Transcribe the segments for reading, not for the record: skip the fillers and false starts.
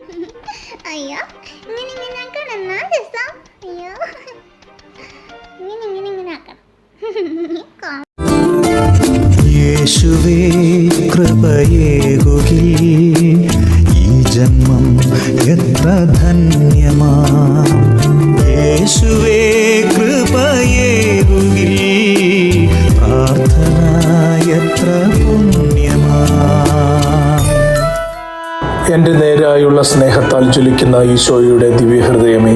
അയ്യോ, ഇങ്ങനെ ആക്കണം എന്നാ രസം. അയ്യോ, ഇങ്ങനെ ആക്കണം. യേശുവേ കൃപയേകുകിൽ ഈ ജന്മം എത്ര ധന്യമാ. യേശുവേ കൃപയേകുകിൽ പ്രാർത്ഥന എത്ര പുണ്യമാ. എൻ്റെ നേരായുള്ള സ്നേഹത്താൽ ജ്വലിക്കുന്ന ഈശോയുടെ ദിവ്യഹൃദയമേ,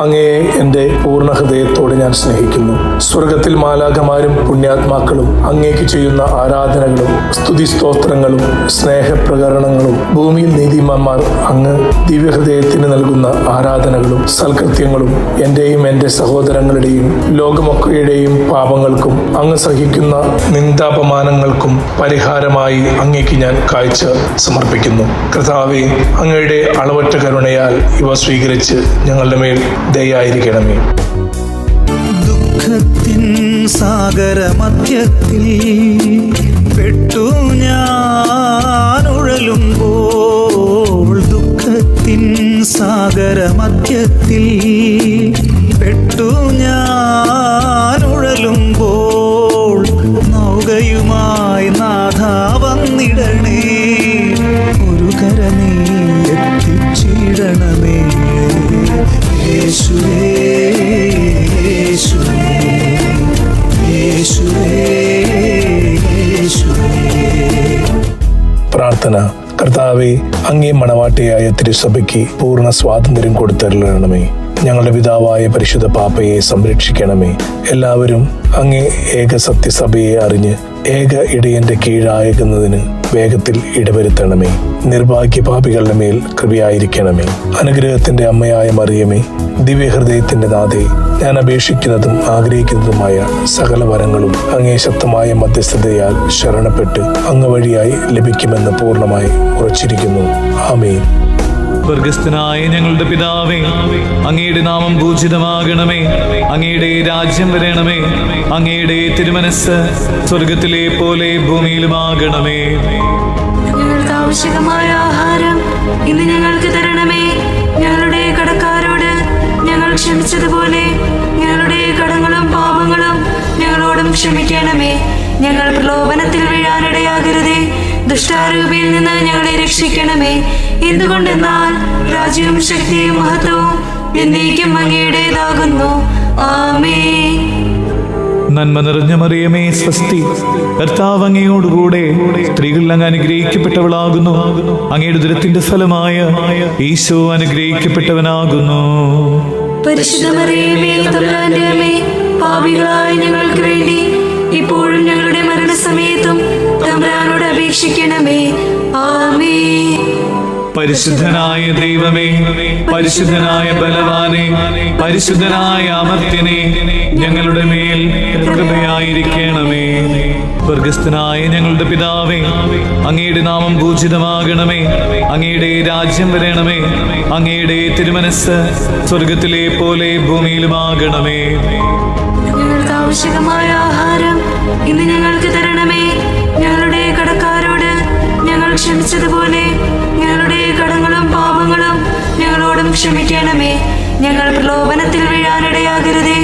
അങ്ങയെ എൻ്റെ പൂർണ്ണ ഹൃദയത്തോടെ ഞാൻ സ്നേഹിക്കുന്നു. സ്വർഗത്തിൽ മാലാഖമാരും പുണ്യാത്മാക്കളും അങ്ങേക്ക് ചെയ്യുന്ന ആരാധനകളും സ്തുതിസ്തോത്രങ്ങളും സ്നേഹപ്രകരണങ്ങളും, ഭൂമിയിൽ നീതിമാന്മാർ അങ്ങ് ദിവ്യഹൃദയത്തിന് നൽകുന്ന ആരാധനകളും സൽകൃത്യങ്ങളും എൻ്റെയും എൻ്റെ സഹോദരങ്ങളുടെയും ലോകമൊക്കെയുടെയും പാപങ്ങൾക്കും അങ്ങ് സഹിക്കുന്ന നിന്ദാപമാനങ്ങൾക്കും പരിഹാരമായി അങ്ങേക്ക് ഞാൻ കാഴ്ച സമർപ്പിക്കുന്നു. കർത്താവേ, അങ്ങയുടെ അളവറ്റ കരുണയാൽ ഇവ സ്വീകരിച്ച് ഞങ്ങളുടെ മേൽ ദയായിരിക്കണമേ. ദുഃഖത്തിൻ സാഗരമധ്യത്തിൽ പെട്ടു ഞാനുഴലുമ്പോൾ, ദുഃഖത്തിൻ സാഗരമധ്യത്തിൽ പെട്ടു ഞാനുഴലുമ്പോൾ, നൗകയുമായി നാഥ വന്നിടണേ, ഒരു കര നീ എത്തിച്ചിടണമേ. യേശുവേ യേശുവേ യേശുവേ യേശുവേ. പ്രാർത്ഥന. കർത്താവേ, അങ്ങേ മണവാട്ടിയായ തിരുസഭയ്ക്ക് പൂർണ്ണ സ്വാതന്ത്ര്യം കൊടുത്തരുളണമേ. ഞങ്ങളുടെ പിതാവായ പരിശുദ്ധ പാപ്പയെ സംരക്ഷിക്കണമേ. എല്ലാവരും അങ്ങേ ഏക സത്യസഭയെ അറിഞ്ഞ് ഏക ഇടയന്റെ കീഴായേക്കുന്നതിന് വേഗത്തിൽ ഇടവരുത്തണമേ. നിർഭാഗ്യ പാപികളുടെ മേൽ കൃപയായിരിക്കണമേ. അനുഗ്രഹത്തിന്റെ അമ്മയായ മറിയമേ, ദിവ്യഹൃദയത്തിന്റെ നാഥേ, ഞാൻ അപേക്ഷിക്കുന്നതും ആഗ്രഹിക്കുന്നതുമായ സകല വരങ്ങളും അങ്ങേ ശക്തമായ മധ്യസ്ഥതയാൽ ശരണപ്പെട്ട് അങ്ങ് വഴിയായി ലഭിക്കുമെന്ന് പൂർണ്ണമായി ഉറച്ചിരിക്കുന്നു. ആമേൻ. സ്വർഗസ്ഥനായ ഞങ്ങളുടെ പിതാവേ, അങ്ങയുടെ നാമം പൂജിതമാകണമേ. അങ്ങയുടെ രാജ്യം വരണമേ. അങ്ങയുടെ തിരുമനസ്സ് സ്വർഗത്തിലെ പോലെ ഭൂമിയിലുമാകണമേ. ഞങ്ങൾക്ക് ആവശ്യമായ ആഹാരം ഇന്ന് ഞങ്ങൾക്ക് തരണമേ. ഞങ്ങളുടെ കടക്കാരോട് ഞങ്ങൾ ക്ഷമിച്ചതുപോലെ ഞങ്ങളുടെ കടങ്ങളും പാപങ്ങളും ഞങ്ങളോടും ക്ഷമിക്കണമേ. ഞങ്ങൾ പ്രലോഭനത്തിൽ വീഴാനിടയാകരുതേ, ദുഷ്ടാരൂപിയിൽ നിന്ന് ഞങ്ങളെ രക്ഷിക്കണമേ. എന്തുകൊണ്ടെന്നാൽ രാജ്യവും ശക്തിയും മഹത്വവും എന്നേക്കും അങ്ങയുടേതാകുന്നു. ആമേൻ. നന്മ നിറഞ്ഞ മറിയമേ, സ്വസ്തി, കർത്താവ് അങ്ങയോടുകൂടെ സ്ത്രീകൾ അങ്ങ് അനുഗ്രഹിക്കപ്പെട്ടവളാകുന്നു. അങ്ങയുടെ ഉദരത്തിന്റെ ഫലമായ ഈശോ അനുഗ്രഹിക്കപ്പെട്ടവനാകുന്നു. പരിശുദ്ധ മറിയമേ, തമ്പുരാന്റെ അമ്മേ, പാപികളായ ഞങ്ങൾക്ക് വേണ്ടി ഇപ്പോഴും ഞങ്ങളുടെ മരണസമയത്തും തമ്പുരാനോട് അപേക്ഷിക്കണമേ. ആമേൻ. പരിശുദ്ധനായ ദൈവമേ, പരിശുദ്ധനായ ബലവാനെ, പരിശുദ്ധനായ അമർത്യനെ, ഞങ്ങളുടെ മേൽ കൃപയായിരിക്കണമേ. സ്വർഗസ്ഥനായ ഞങ്ങളുടെ പിതാവേ, അങ്ങയുടെ നാമം പൂജിതമാകണമേ. അങ്ങയുടെ രാജ്യം വരണമേ. അങ്ങയുടെ തിരുമനസ്സ് സ്വർഗത്തിലെ പോലെ ഭൂമിയിലുമാകണമേ. ഞങ്ങൾക്ക് ആവശ്യമായ ആഹാരം ഇന്ന് ഞങ്ങൾക്ക് തരണമേ. ഞങ്ങളുടെ കടക്കാരോട് ഞങ്ങൾ ക്ഷമിച്ചതുപോലെ ഞങ്ങളുടെ കടങ്ങളും പാപങ്ങളും ഞങ്ങളോടും ക്ഷമിക്കണമേ. ഞങ്ങൾ പ്രലോഭനത്തിൽ വീഴാനിടയാകരുതേ,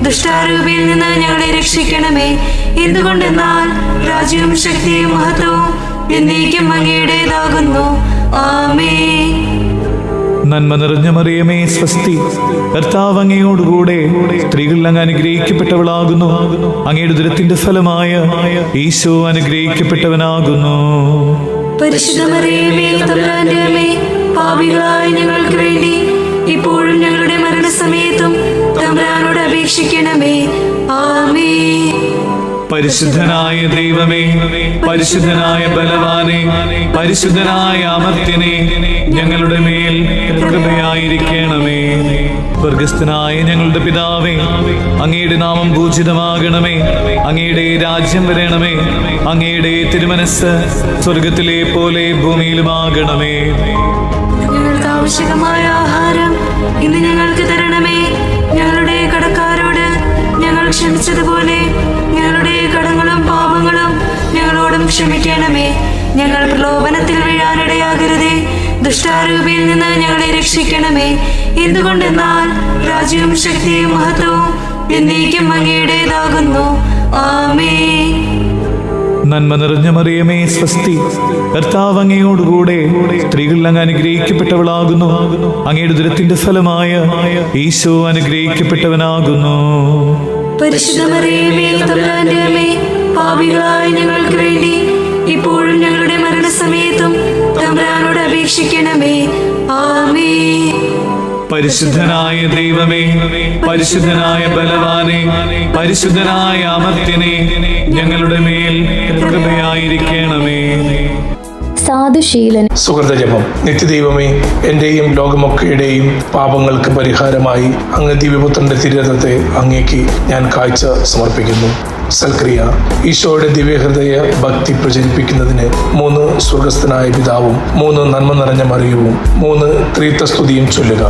ദുഷ്ടാരൂപിയിൽ നിന്ന് ഞങ്ങളെ രക്ഷിക്കണമേ. എന്തുകൊണ്ടെന്നാൽ രാജ്യവും ശക്തിയും മഹത്വവും എന്നേക്കും അങ്ങയുടേതാകുന്നു. ആമേൻ. നന്മ നിറഞ്ഞ മറിയമേ, സ്വസ്തി, കർത്താവ് അങ്ങയോടുകൂടെ സ്ത്രീകൾ അങ്ങ് അനുഗ്രഹിക്കപ്പെട്ടവളാകുന്നു. അങ്ങയുടെ ഉദരത്തിന്റെ ഫലമായ ഈശോ അനുഗ്രഹിക്കപ്പെട്ടവനാകുന്നു. പരിശുദ്ധ മറിയമേ, തമ്പുരാന്റെ അമ്മേ, പാപികളായ ഞങ്ങൾക്ക് വേണ്ടി ഇപ്പോഴും ഞങ്ങളുടെ മരണസമയത്തും തമ്പുരാനോട് അപേക്ഷിക്കണമേ. ആമേൻ. പരിശുദ്ധനായ ദൈവമേ, പരിശുദ്ധനായ ബലവാനെ, പരിശുദ്ധനായ അമർത്യനെ, ഞങ്ങളുടെ മേൽ കൃപയായിരിക്കണമേ. സ്വർഗസ്ഥനായ ഞങ്ങളുടെ പിതാവേ, അങ്ങയുടെ നാമം പൂജിതമാകണമേ. അങ്ങയുടെ രാജ്യം വരണമേ. അങ്ങയുടെ തിരുമനസ്സ് സ്വർഗത്തിലെ പോലെ ഭൂമിയിലുമാകണമേ. ഞങ്ങൾക്ക് ആവശ്യമായ ആഹാരം ഇന്ന് ഞങ്ങൾക്ക് തരണമേ. ഞങ്ങളുടെ കടക്കാരോട് ഞങ്ങൾ ക്ഷമിച്ചതുപോലെ ഞങ്ങളുടെ കടങ്ങളും പാപങ്ങളും ഞങ്ങളോടും ക്ഷമിക്കണമേ. ഞങ്ങൾ പ്രലോഭനത്തിൽ വീഴാനിടയാകരുതേ, ദുഷ്ടാരൂപിയിൽ നിന്ന് ഞങ്ങളെ രക്ഷിക്കണമേ. എന്തുകൊണ്ടെന്നാൽ രാജ്യവും ശക്തിയും മഹത്വവും എന്നേക്കും അങ്ങയുടേതാകുന്നു. ആമേൻ. നന്മ നിറഞ്ഞ മറിയമേ സ്വസ്തി, കർത്താവ് അങ്ങയോടുകൂടെ സ്ത്രീകൾ അങ്ങ് അനുഗ്രഹിക്കപ്പെട്ടവളാകുന്നു. അങ്ങയുടെ ദുരത്തിന്റെ ഫലമായ ഈശോ അനുഗ്രഹിക്കപ്പെട്ടവനാകുന്നു. പരിശുദ്ധ മറിയമേ, തമ്പുരാന്റെ അമ്മേ, പാപികളായ ഞങ്ങൾക്ക് വേണ്ടി ഇപ്പോഴും ഞങ്ങളുടെ മരണസമയത്തും തമ്പുരാനോട് അപേക്ഷിക്കണമേ. ആമേൻ. പരിശുദ്ധനായ ദൈവമേ, പരിശുദ്ധനായ ബലവാനെ, പരിശുദ്ധനായ അമർത്യനെ, ഞങ്ങളുടെ മേൽ കൃപയായിരിക്കണമേ. സാധുശീലൻ. സുഹൃതജപം. നിത്യദൈവമേ, എന്റെയും ലോകമൊക്കെയുടെയും പാപങ്ങൾക്ക് പരിഹാരമായി അങ്ങ് ദിവ്യപുത്രന്റെ തിരുരഥത്തെ അങ്ങേക്ക് ഞാൻ കാഴ്ച സമർപ്പിക്കുന്നു. സൽക്രിയ. ഈശോയുടെ ദിവ്യഹൃദയ ഭക്തി പ്രചരിപ്പിക്കുന്നതിന് 3 സ്വർഗസ്ഥനായ പിതാവും 3 നന്മ നിറഞ്ഞ മറിയവും 3 ത്രിത്വസ്തുതിയും ചൊല്ലുക.